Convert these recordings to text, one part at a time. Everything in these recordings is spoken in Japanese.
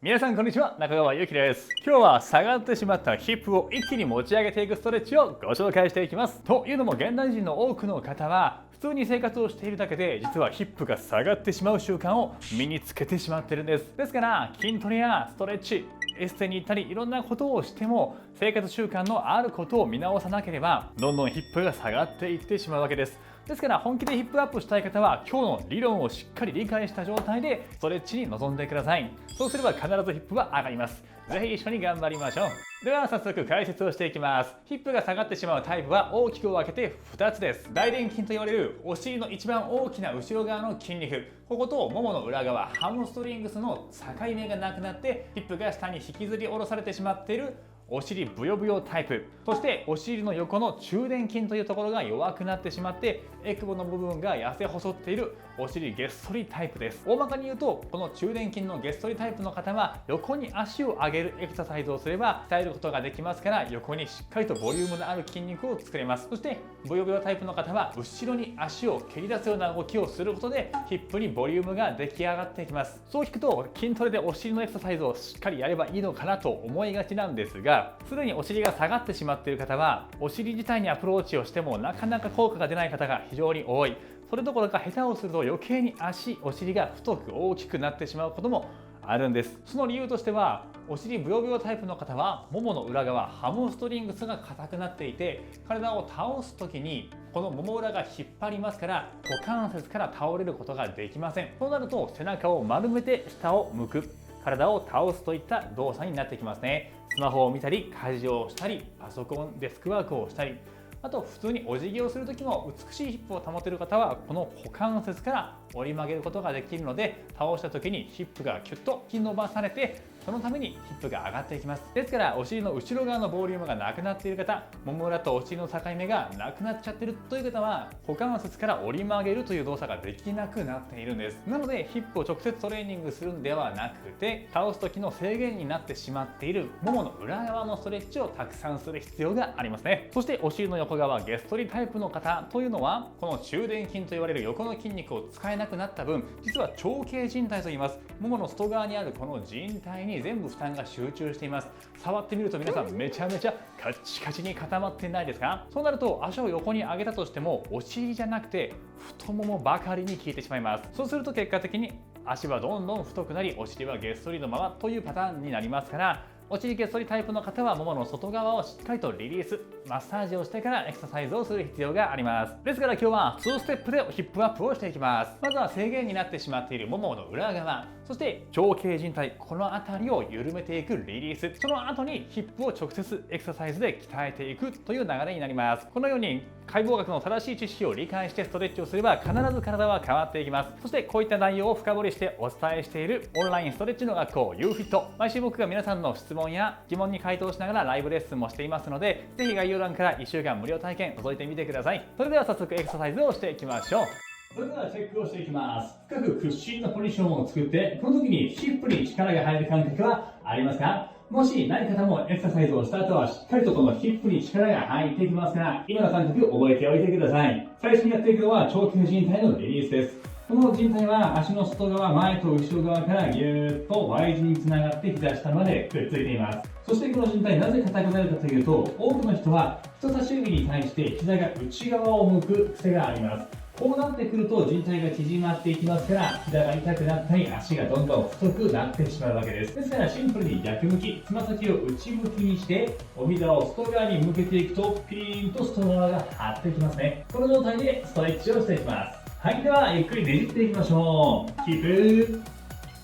皆さんこんにちは、中川ゆきです。今日は下がってしまったヒップを一気に持ち上げていくストレッチをご紹介していきます。というのも現代人の多くの方は普通に生活をしているだけで実はヒップが下がってしまう習慣を身につけてしまっているんです。ですから筋トレやストレッチ、エステに行ったりいろんなことをしても生活習慣のあることを見直さなければどんどんヒップが下がっていってしまうわけです。ですから本気でヒップアップしたい方は今日の理論をしっかり理解した状態でストレッチに臨んでください。そうすれば必ずヒップは上がります。ぜひ一緒に頑張りましょう。では早速解説をしていきます。ヒップが下がってしまうタイプは大きく分けて2つです。大臀筋と言われるお尻の一番大きな後ろ側の筋肉、こことももの裏側ハムストリングスの境目がなくなってヒップが下に引きずり下ろされてしまっているお尻ブヨブヨタイプ、そしてお尻の横の中臀筋というところが弱くなってしまってエクボの部分が痩せ細っているお尻げっそりタイプです。大まかに言うとこの中臀筋のげっそりタイプの方は横に足を上げるエクササイズをすれば鍛えることができますから、横にしっかりとボリュームのある筋肉を作れます。そしてブヨブヨタイプの方は後ろに足を蹴り出すような動きをすることでヒップにボリュームが出来上がっていきます。そう聞くと筋トレでお尻のエクササイズをしっかりやればいいのかなと思いがちなんですが、すでにお尻が下がってしまっている方はお尻自体にアプローチをしてもなかなか効果が出ない方が非常に多い。それどころか下手をすると余計にお尻が太く大きくなってしまうこともあるんです。その理由としてはお尻ブヨブヨタイプの方はももの裏側ハムストリングスが硬くなっていて体を倒す時にこのもも裏が引っ張りますから股関節から倒れることができません。そうなると背中を丸めて下を向く、体を倒すといった動作になってきますね。スマホを見たり家事をしたりパソコンデスクワークをしたり、あと普通にお辞儀をする時も美しいヒップを保てる方はこの股関節から折り曲げることができるので倒した時にヒップがキュッと引き伸ばされてそのためにヒップが上がっていきます。ですからお尻の後ろ側のボリュームがなくなっている方、もも裏とお尻の境目がなくなっちゃってるという方は股関節から折り曲げるという動作ができなくなっているんです。なのでヒップを直接トレーニングするんではなくて倒す時の制限になってしまっているももの裏側のストレッチをたくさんする必要がありますね。そしてお尻の横側ゲストリタイプの方というのはこの中臀筋と言われる横の筋肉を使えなくなった分、実は長径靭帯と言います。ももの外側にあるこの靭帯に全部負担が集中しています。触ってみると皆さんめちゃめちゃカッチカチに固まってないですか？そうなると足を横に上げたとしてもお尻じゃなくて太ももばかりに効いてしまいます。そうすると結果的に足はどんどん太くなりお尻はげっそりのままというパターンになりますから、お尻げっそりタイプの方はももの外側をしっかりとリリース、マッサージをしてからエクササイズをする必要があります。ですから今日は2ステップでヒップアップをしていきます。まずは制限になってしまっているももの裏側、そして長径靭帯、この辺りを緩めていくリリース、その後にヒップを直接エクササイズで鍛えていくという流れになります。このように解剖学の正しい知識を理解してストレッチをすれば必ず体は変わっていきます。そしてこういった内容を深掘りしてお伝えしているオンラインストレッチの学校 YouFit、 毎週僕が皆さんの質問や疑問に回答しながらライブレッスンもしていますので、ぜひ概要欄から1週間無料体験覗いてみてください。それでは早速エクササイズをしていきましょう。それではチェックをしていきます。深く屈伸のポジションを作って、この時にヒップに力が入る感覚はありますか？もしない方もエクササイズをした後はしっかりとこのヒップに力が入っていきますから、今の感覚を覚えておいてください。最初にやっていくのは長径靭帯のリリースです。この靭帯は足の外側、前と後ろ側からぎゅーっと Y 字につながって膝下までくっついています。そしてこの靭帯なぜ硬くなるかというと、多くの人は人差し指に対して膝が内側を向く癖があります。こうなってくると靭帯が縮まっていきますから、膝が痛くなったり足がどんどん太くなってしまうわけです。ですからシンプルに逆向き、つま先を内向きにしてお膝を外側に向けていくとピーンと外側が張ってきますね。この状態でストレッチをしていきます。はい、ではゆっくりねじっていきましょう。キープ、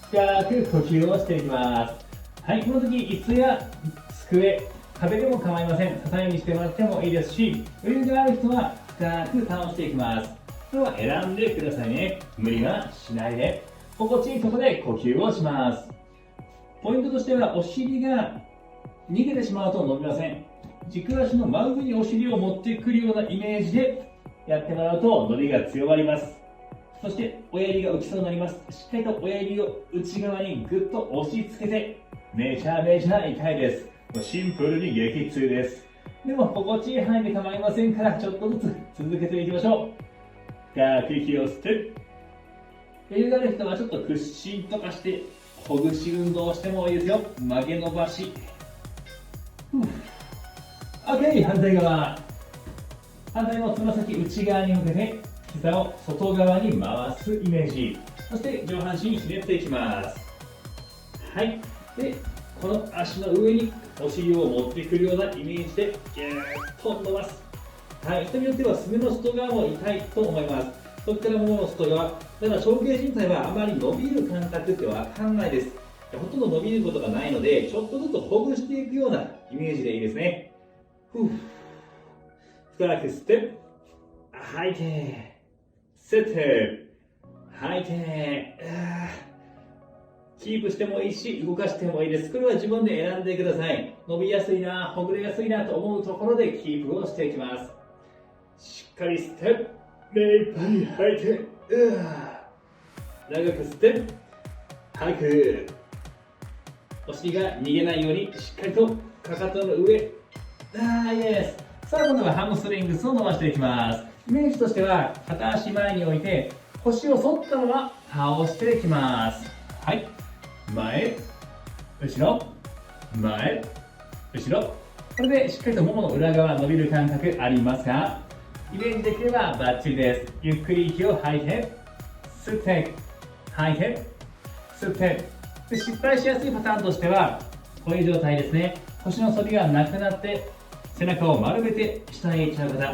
深く呼吸をしていきます。はい、この時椅子や机、壁でも構いません。支えにしてもらってもいいですし、余裕がある人は深く倒していきます。これは選んでくださいね。無理はしないで心地いいところで呼吸をします。ポイントとしてはお尻が逃げてしまうと伸びません。軸足の真上にお尻を持ってくるようなイメージでやってもらうと伸びが強まります。そして親指が浮きそうになります。しっかりと親指を内側にぐっと押し付けて、めちゃめちゃ痛いです。シンプルに激痛です。でも心地いい範囲で構いませんから、ちょっとずつ続けていきましょう。深く息を吸って、余裕がある人はちょっと屈伸とかしてほぐし運動をしてもいいですよ。曲げ伸ばし。OK、反対側。反対のつま先内側に向けて膝を外側に回すイメージ。そして上半身ひねっていきます。はい。で、この足の上にお尻を持ってくるようなイメージでギューッと伸ばす。はい。人によってはすねの外側も痛いと思います。そこからももの外側。ただ長径靭帯はあまり伸びる感覚ってわかんないです。ほとんど伸びることがないので、ちょっとずつほぐしていくようなイメージでいいですね。深く吸って、吐いて、吸って、吐いて、キープしてもいいし、動かしてもいいです。これは自分で選んでください。伸びやすいな、ほぐれやすいなと思うところでキープをしていきます。しっかり吸って、目いっぱい吐いて、長く吸って、吐く。お尻が逃げないようにしっかりとかかとの上。いいです。さあ今度はハムストリングスを伸ばしていきます。イメージとしては片足前に置いて腰を反ったまま倒していきます。はい。前、後ろ、前、後ろ。これでしっかりとももの裏側伸びる感覚ありますか？イメージできればバッチリです。ゆっくり息を吐いて、吸って、吐いて、吸って。で失敗しやすいパターンとしてはこういう状態ですね。腰の反りがなくなって背中を丸めて下に行っちゃう方、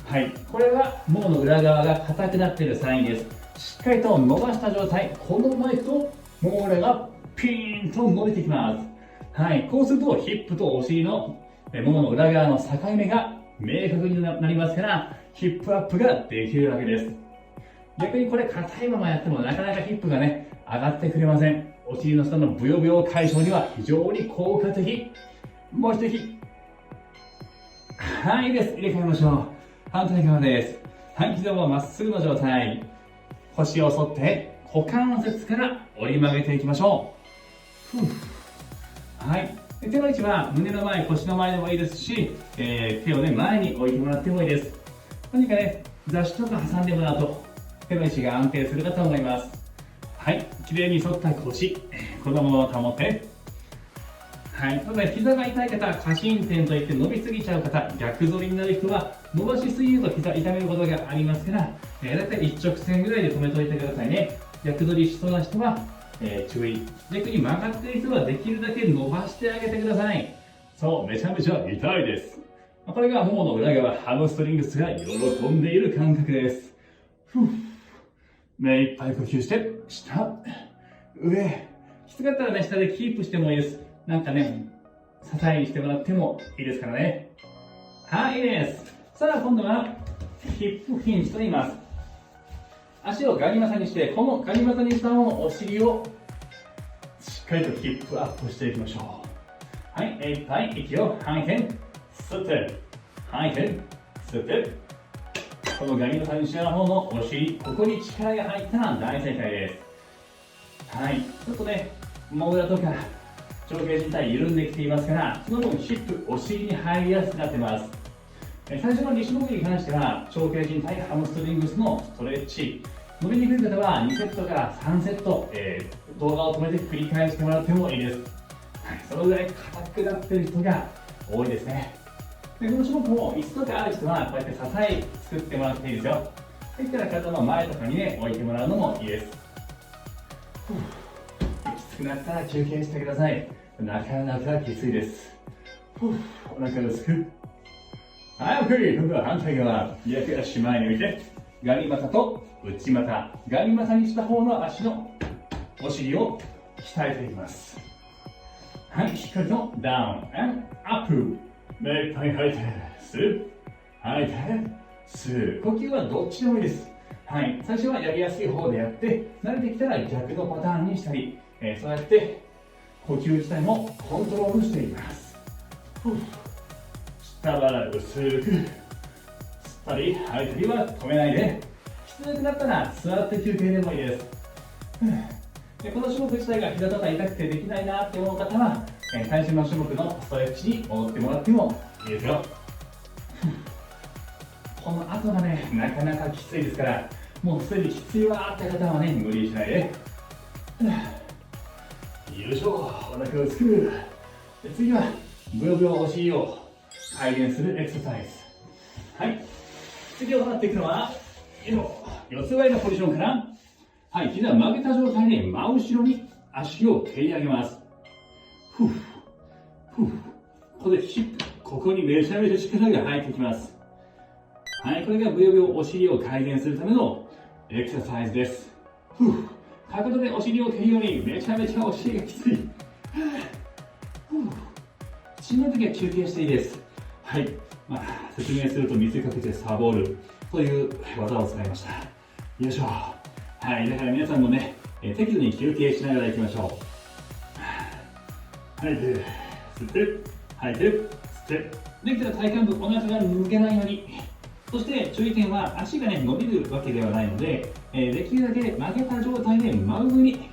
はい、これはももの裏側が硬くなっているサインです。しっかりと伸ばした状態、このままいくともも裏がピーンと伸びてきます。はい、こうするとヒップとお尻のももの裏側の境目が明確になりますからヒップアップができるわけです。逆にこれ硬いままやってもなかなかヒップがね上がってくれません。お尻の下のブヨブヨ解消には非常に効果的。もう一息。はい、いいです。入れ替えましょう。反対側です。はい、膝はまっすぐの状態。腰を反って股関節から折り曲げていきましょう。はい。手の位置は胸の前、腰の前でもいいですし、手をね、前に置いてもらってもいいです。何かね、雑誌とか挟んでもらうと手の位置が安定するかと思います。はい、きれいに反った腰、このまま保って。はい、ただ膝が痛い方、過伸展といって伸びすぎちゃう方、逆反りになる人は伸ばしすぎると膝痛めることがありますから、だいたい一直線ぐらいで止めておいてくださいね。逆反りしそうな人は、注意。逆に曲がっている人はできるだけ伸ばしてあげてください。そう、めちゃめちゃ痛いです。これがももの裏側、ハムストリングスが喜んでいる感覚です。目いっぱい呼吸して、下、上。きつかったらね、下でキープしてもいいです。なんかね、支えにしてもらってもいいですからね。はい、いいです。さあ、今度は、ヒップヒンジと言います。足をガニ股にして、このガニ股にした方のお尻を、しっかりとヒップアップしていきましょう。はい、いっぱい息を吐いて、吸って、吐いて、吸って、このガニ股にした方のお尻、ここに力が入ったら大正解です。はい、ちょっとね、もも裏とか、長径靭帯緩んできていますから、その分ヒップ、お尻に入りやすくなってます。最初の2種目に関しては、長径靭帯ハムストリングスのストレッチ。伸びにくい方は2セットから3セット、動画を止めて繰り返してもらってもいいです。はい、そのぐらい硬くなっている人が多いですね。でこの種目も椅子とかある人は、こうやって支え作ってもらっていいですよ。できたら肩の前とかにね、置いてもらうのもいいです。きつくなったら休憩してください。なかなかきついです。お腹をすく。はい、OK。今度は反対側。逆足前に置いて、ガニ股と内股。ガニ股にした方の足のお尻を鍛えていきます。はい、しっかりとダウン、and アップ。目いっぱい吐いて、吸う。吐いて、吸う。呼吸はどっちでもいいです。はい、最初はやりやすい方でやって、慣れてきたら逆のパターンにしたり、そうやって呼吸自体もコントロールしています。下腹薄く吸ったり吐いたりは止めないで、きつくなったら座って休憩でもいいです。でこの種目自体が膝とか痛くてできないなって思う方は、最初の種目のストレッチに戻ってもらってもいいですよ。この後がね、なかなかきついですから、もうすでにきついわーって方はね、無理しないで。よいしょ、お腹をすく。次はブヨブヨお尻を改善するエクササイズ。はい、次行っていくのは四つ倍のポジションから、はい、膝を曲げた状態で真後ろに足を蹴り上げます。ふうふう。ここでヒップ、ここにめちゃめちゃ力が入ってきます。はい、これがブヨブヨお尻を改善するためのエクササイズです。ふう。かかとでお尻を蹴るようにめちゃめちゃお尻がきつい。しんどい時は休憩していいです。はい、説明すると見せかけてサボるという技を使いました。よいしょ。はい、だから皆さんもね、適度に休憩しながらいきましょう。はい、吸って、吐いて、吸って。できたら体幹部、お腹が抜けないように。そして注意点は足がね、伸びるわけではないので、できるだけ曲げた状態で真上に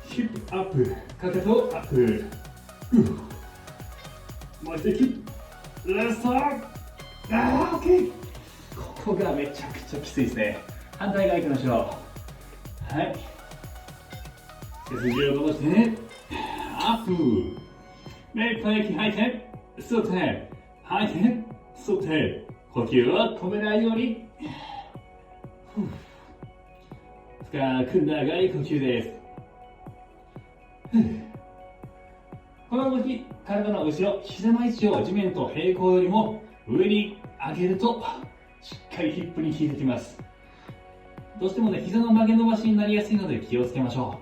ヒップアップ、かかとアップ。もう一息。ラスト。オッケー。ここがめちゃくちゃきついですね。反対側行きましょう。はい。背筋を伸ばして、アップ。目いっぱい息吐いて、吸って、吐いて、吸って。呼吸を止めないように。深く長い呼吸です。この動き、体の後ろ、膝の位置を地面と平行よりも上に上げると、しっかりヒップに効いてきます。どうしてもね、膝の曲げ伸ばしになりやすいので気をつけましょ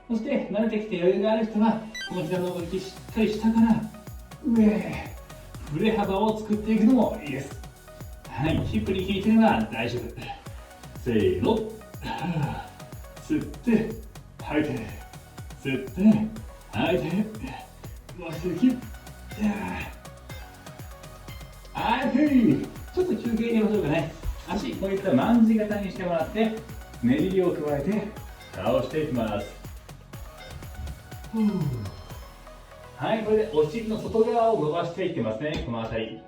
う。そして、慣れてきて余裕がある人は、この膝の動き、しっかり下から上へ。振れ幅を作っていくのもいいです。はい、ヒップに効いてれば大丈夫。せーの。吸って、吐いて。吸って、吐いて。もう一息。はい、ちょっと休憩入れましょうかね。足、こういった万字型にしてもらって、ねじりを加えて倒していきます。はい、これでお尻の外側を伸ばしていってますね、この辺り。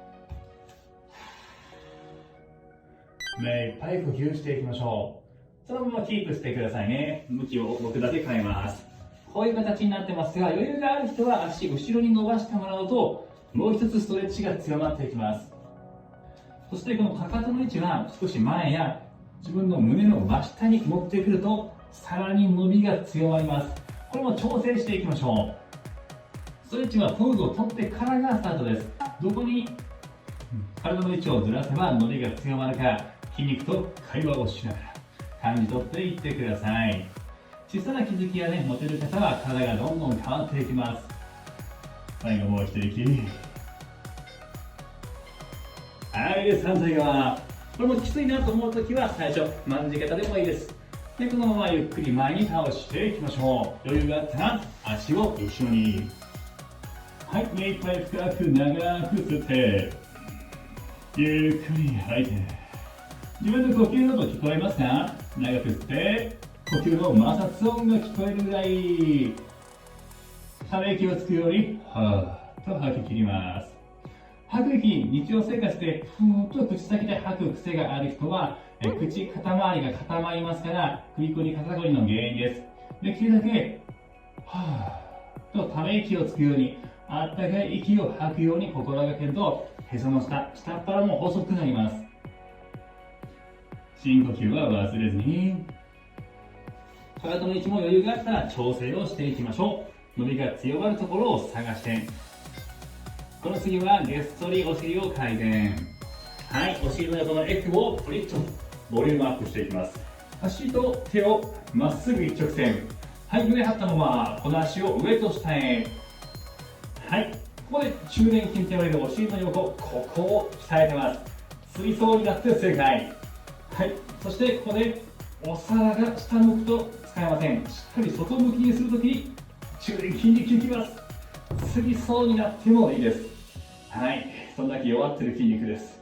目いっぱい呼吸していきましょう。そのままキープしてくださいね。向きを僕だけ変えます。こういう形になってますが、余裕がある人は足後ろに伸ばしてもらうと、もう一つストレッチが強まっていきます。そしてこのかかとの位置は少し前や自分の胸の真下に持ってくると、さらに伸びが強まります。これも調整していきましょう。ストレッチはポーズを取ってからがスタートです。どこに体の位置をずらせば伸びが強まるか、筋肉と会話をしながら感じ取っていってください。小さな気づきがね、持てる方は体がどんどん変わっていきます。最後もう一息。はい、反対側。これもきついなと思うときは最初、万字型でもいいです。で、このままゆっくり前に倒していきましょう。余裕があったら足を後ろに。はい、目いっぱい深く長く吸って、ゆっくり吐いて。自分の呼吸の音聞こえますか？長く吸って、呼吸の摩擦音が聞こえるぐらい、ため息をつくように、はーっと吐き切ります。吐く息、日常生活でふーっと口先で吐く癖がある人は、口、肩周りが固まりますから、首こり、肩こりの原因です。できるだけ、はーっとため息をつくように、あったかい息を吐くように心がけると、へその下、下っ腹も細くなります。深呼吸は忘れずに。かかとの位置も余裕があったら調整をしていきましょう。伸びが強まるところを探して。この次はげっそりお尻を改善。はい、お尻の横のエクをプリッとボリュームアップしていきます。足と手をまっすぐ一直線。はい、胸張ったまま、この足を上と下へ。はい、ここで中殿筋と言われるお尻の横、ここを鍛えてます。水槽になって正解。はい、そしてここでお皿が下向くと使えません。しっかり外向きにするときに中殿筋肉効きます。水槽になってもいいです。はい、そんだけ弱ってる筋肉です。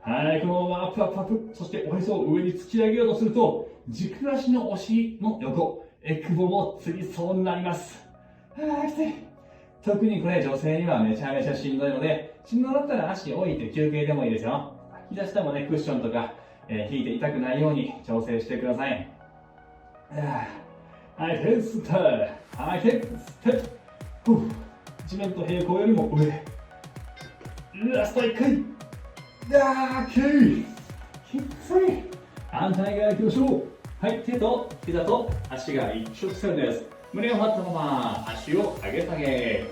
はい、このままアップアップアップ、そしておへそを上に突き上げようとすると、軸足のお尻の横、エクボもつりそうになります。きつい。特にこれ女性にはめちゃめちゃしんどいので、しんどかったら足置いて休憩でもいいですよ。膝下もね、クッションとか、引いて痛くないように調整してください。はい、吸って、はい、吸って、地面と平行よりも上。ラスト1回。きつい。反対側行きましょう。はい、手と膝と足が一直線です。胸を張ったまま足を上げ下げ。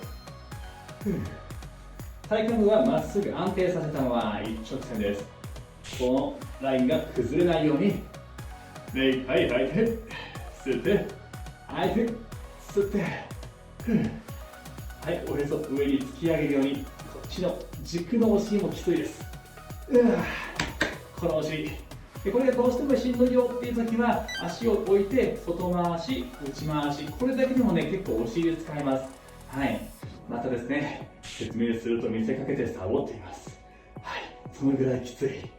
体幹部はまっすぐ安定させたまま一直線です。このラインが崩れないように。目いっぱい吐いて、吸って、吐いて、吸って。はい、おへそ上に突き上げるように、こっちの軸のお尻もきついです。このお尻。これがどうしてもしんどいよっていう時は、足を置いて、外回し、内回し、これだけでもね、結構お尻使います。はい。またですね、説明すると見せかけてサボっています。はい、そのぐらいきつい。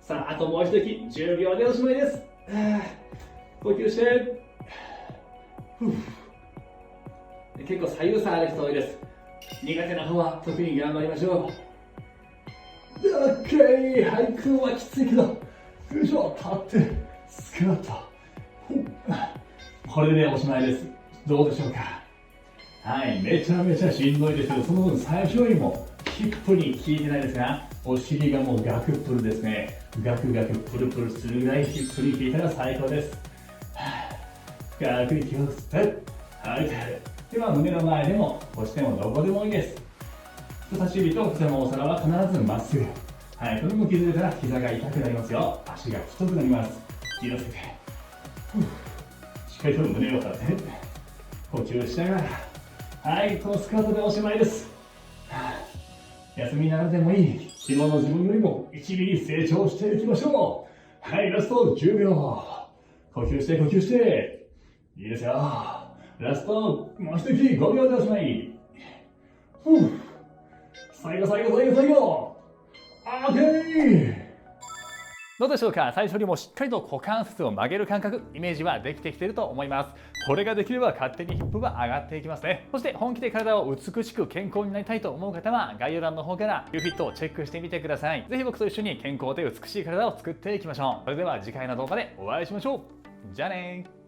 さあ、あともう一息、10秒でおしまいです。呼吸して。結構左右差ある人多いです。苦手な方は特に頑張りましょう。OK、はい、今日はきついけど、よいしょ、立って、スクワット。これでおしまいです。どうでしょうか。はい、めちゃめちゃしんどいですけど、その分最初よりもヒップに効いてないですが、お尻がもうガクプルですね。ガクガクプルプルするぐらいヒップに効いたら最高です。深く息を吸って、吐いて。では胸の前でも押してもどこでもいいです。人差し指と膝のお皿は必ずまっすぐ。はい、これも気づいたら膝が痛くなりますよ。足が太くなります。気をつけて。しっかりと胸を張って、呼吸しながら。はい、このスクワットでおしまいです。休みながらでもいい。昨日の自分よりも1ミリ成長していきましょう。はい、ラスト10秒。呼吸して、呼吸して。いいですよ。ラスト、もう一息5秒でおしまい。最後。オッケー。どうでしょうか。最初よりもしっかりと股関節を曲げる感覚、イメージはできてきていると思います。これができれば勝手にヒップは上がっていきますね。そして本気で体を美しく健康になりたいと思う方は概要欄の方から YouFit をチェックしてみてください。ぜひ僕と一緒に健康で美しい体を作っていきましょう。それでは次回の動画でお会いしましょう。じゃあねー。